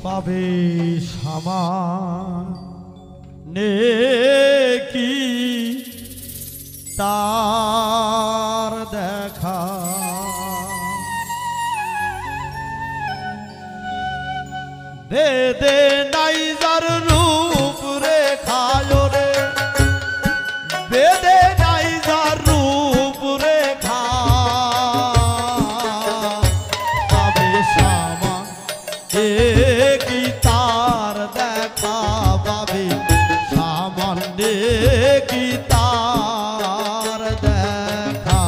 পাবে সামানে কি তার দেখা বেদে নাই যার রূপ রেখায় রে বেদে নাই যার রূপ রেখা পাবে সামানে কি তার দেখা পাবে সামানে কি তার দেখা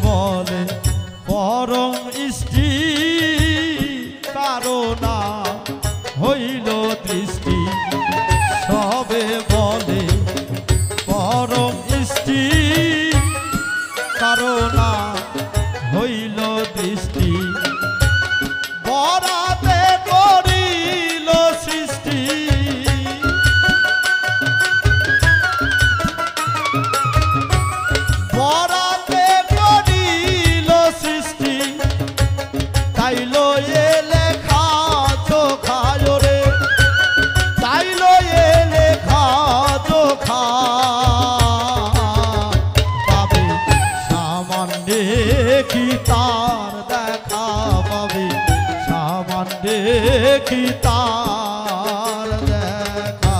বলে পরম ইষ্টি কারণা হইল দৃষ্টি সবে বলে পরম ইষ্টি কারণা হইল দৃষ্টি বরাতে করিল সৃষ্টি তাইলো এ লেখা চোখায় রে তাইলো এ লেখা চোখা পাবে সামান্যে কি তার দেখা পাবে সামান্যে কি তার দেখা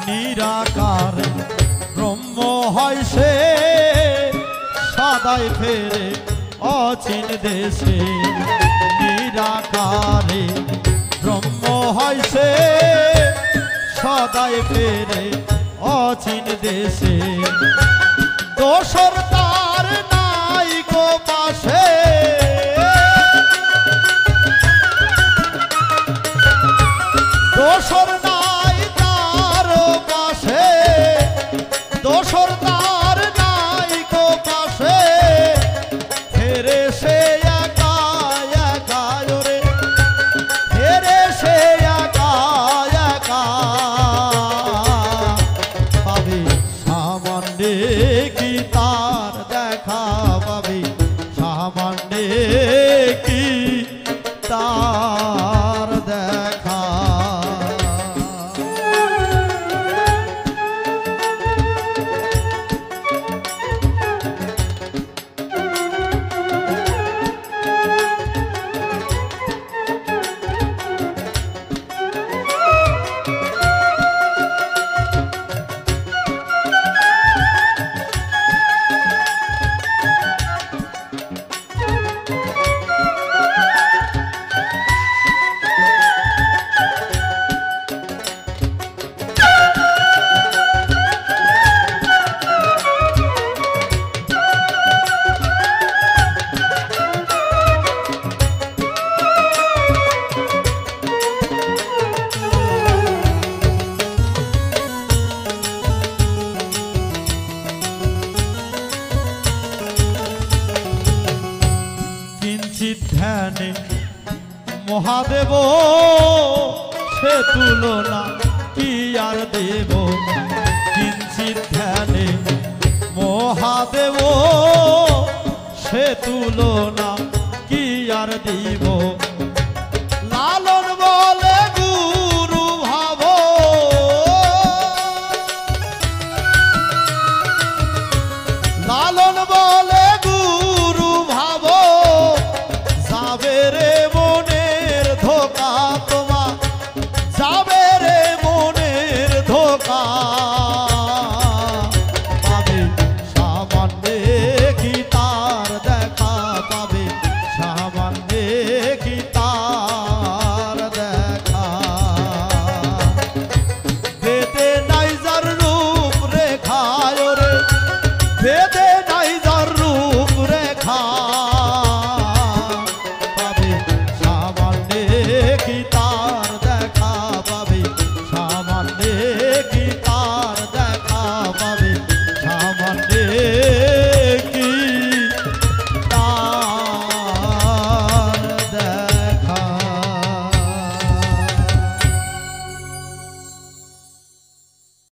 নিরাকার ব্রহ্ম হয় সে সদাই ফেরে অচিন দেশে নিরাকারে ব্রহ্ম হয় সে সদাই ফেরে অচিন দেশে দোসর তার নাই কো পাশে দোসর দোসর তার নাই কো পাশে ফেরে সে একা একা রে ফেরে সে একা একা পাবে সামান্যে কি তার দেখা পাবে সামান্যে কি তার দেখা ধ্যানে মহাদেব সে তুলনা কি আর দেব কিঞ্চিত ধ্যানে মহাদেব সে তুলনা কি আর দিব লালন বলে গুরু ভাব লালন বলে গুরু ভাব যাবে রে মনের ধোকা তোমার যাবে রে মনের ধোকা